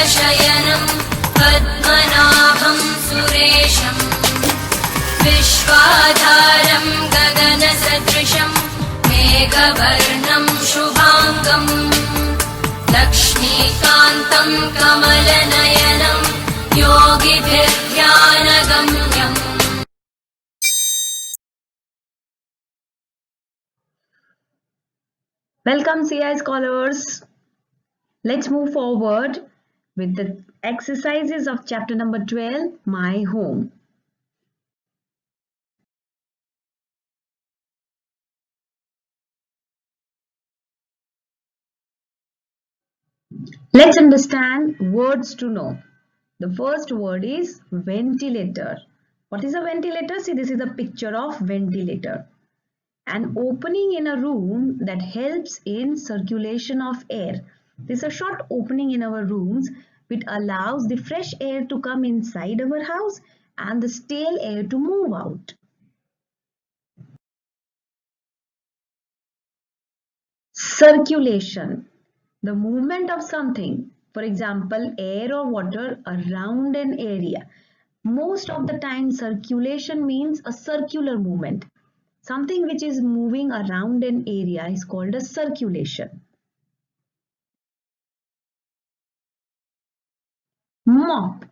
शयनं पद्मनाभं सुरेशं विश्वाधारं गगनसदृशं मेघवर्णं शुभाङ्गं लक्ष्मीकान्तं कमलनयनं योगिभिर्ध्यानगम्यम्. Welcome CI scholars. Let's move forward with the exercises of chapter number 12, My Home. Let's understand words to know. The first word is ventilator. What is a ventilator? See, this is a picture of ventilator. An opening in a room that helps in circulation of air. This is a short opening in our rooms which allows the fresh air to come inside our house and the stale air to move out. Circulation. The movement of something, for example, air or water around an area. Most of the time, circulation means a circular movement. Something which is moving around an area is called a circulation. Mop.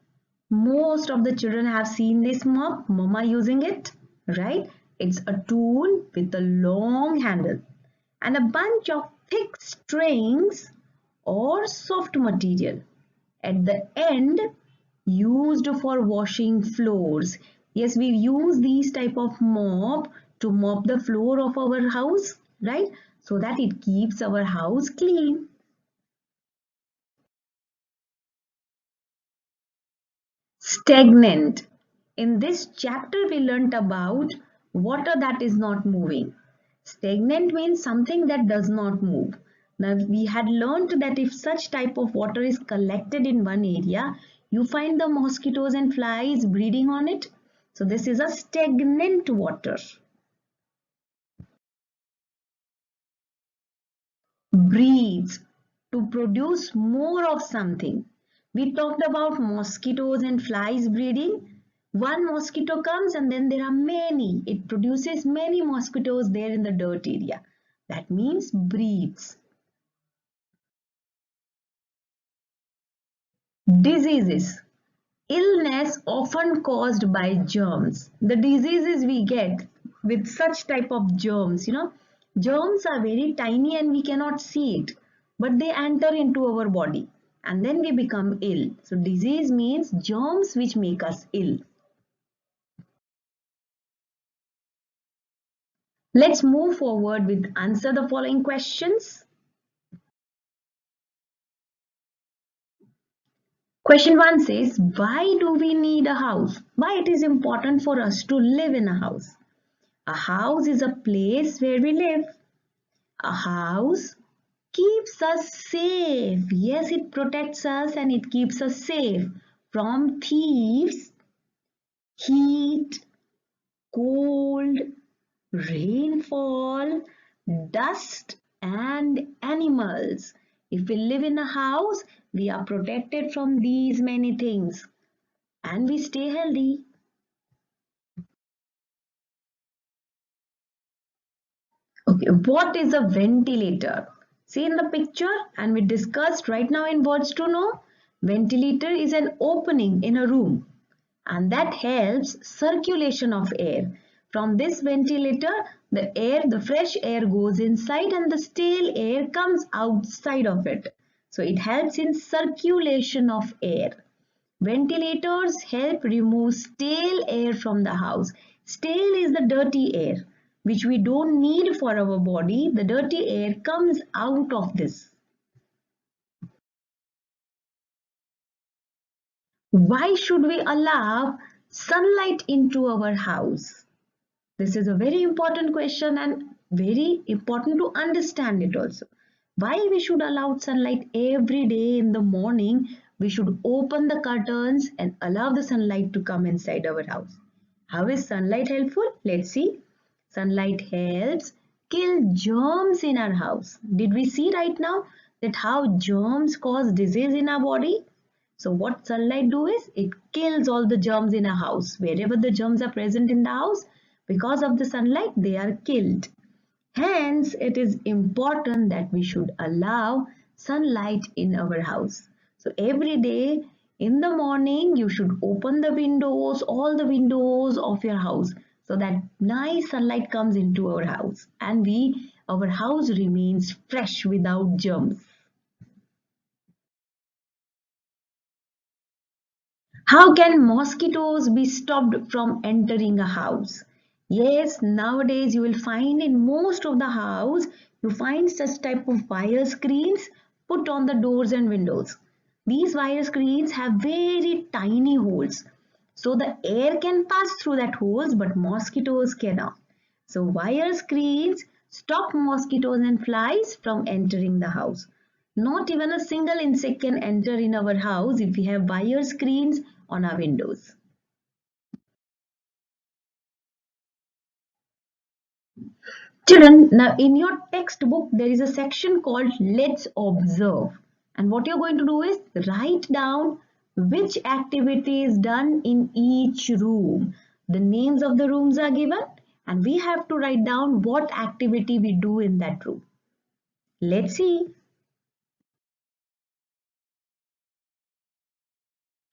Most of the children have seen this mop. Mama using it, right? It's a tool with a long handle and a bunch of thick strings or soft material at the end used for washing floors. Yes, we use these type of mop to mop the floor of our house, right? So that it keeps our house clean. Stagnant. In this chapter we learnt about water that is not moving. Stagnant means something that does not move. Now we had learnt that if such type of water is collected in one area, you find the mosquitoes and flies breeding on it. So this is a stagnant water. Breeds. To produce more of something. We talked about mosquitoes and flies breeding. One mosquito comes and then there are many. It produces many mosquitoes there in the dirt area. That means breeds. Diseases. Illness often caused by germs. The diseases we get with such type of germs, germs are very tiny and we cannot see it, but they enter into our body and then we become ill. So disease means germs which make us ill. Let's move forward with answer the following questions. Question 1 says, why do we need a house? Why it is important for us to live in a house? A house is a place where we live. A house keeps us safe. Yes, it protects us and it keeps us safe from thieves, heat, cold, rainfall, dust and animals. If we live in a house, we are protected from these many things and we stay healthy. Okay, what is a ventilator? See in the picture and we discussed right now in words to know. Ventilator is an opening in a room and that helps circulation of air. From this ventilator, the fresh air goes inside and the stale air comes outside of it. So it helps in circulation of air. Ventilators help remove stale air from the house. Stale is the dirty air which we don't need for our body. The dirty air comes out of this. Why should we allow sunlight into our house? This is a very important question and very important to understand it also. Why we should allow sunlight every day in the morning? We should open the curtains and allow the sunlight to come inside our house. How is sunlight helpful? Let's see. Sunlight helps kill germs in our house. Did we see right now that how germs cause disease in our body? So what sunlight do is it kills all the germs in a house. Wherever the germs are present in the house, because of the sunlight, they are killed. Hence, it is important that we should allow sunlight in our house. So every day in the morning, you should open the windows, all the windows of your house, so that nice sunlight comes into our house and our house remains fresh without germs. How can mosquitoes be stopped from entering a house? Yes, nowadays you will find in most of the house, you find such type of wire screens put on the doors and windows. These wire screens have very tiny holes. So the air can pass through that holes, but mosquitoes cannot. So wire screens stop mosquitoes and flies from entering the house. Not even a single insect can enter in our house if we have wire screens on our windows. Children, now in your textbook, there is a section called Let's Observe. And what you're going to do is write down which activity is done in each room. The names of the rooms are given and we have to write down what activity we do in that room. Let's see.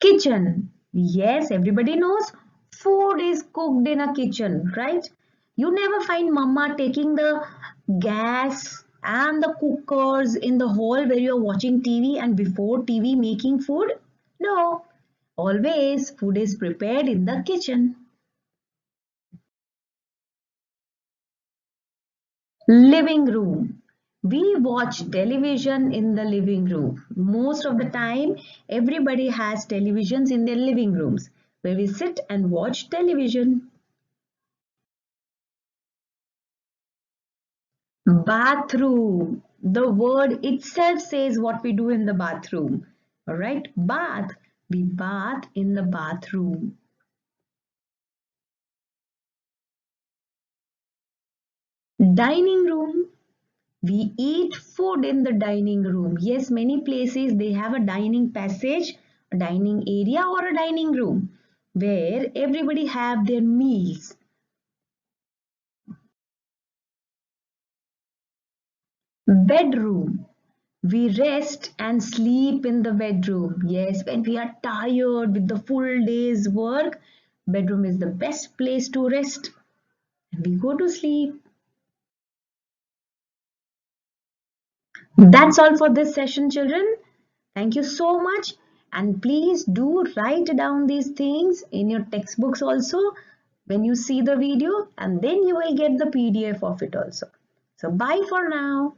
Kitchen. Yes, everybody knows food is cooked in a kitchen, right? You never find mama taking the gas and the cookers in the hall where you're watching TV and before TV making food. No, always food is prepared in the kitchen. Living room. We watch television in the living room. Most of the time, everybody has televisions in their living rooms where we sit and watch television. Bathroom. The word itself says what we do in the bathroom. All right, bath. We bath in the bathroom. Dining room. We eat food in the dining room. Yes, many places they have a dining passage, a dining area or a dining room where everybody have their meals. Bedroom. We rest and sleep in the bedroom. Yes, when we are tired with the full day's work, bedroom is the best place to rest and we go to sleep. That's all for this session, children. Thank you so much. And please do write down these things in your textbooks also when you see the video, and then you will get the PDF of it also. So bye for now.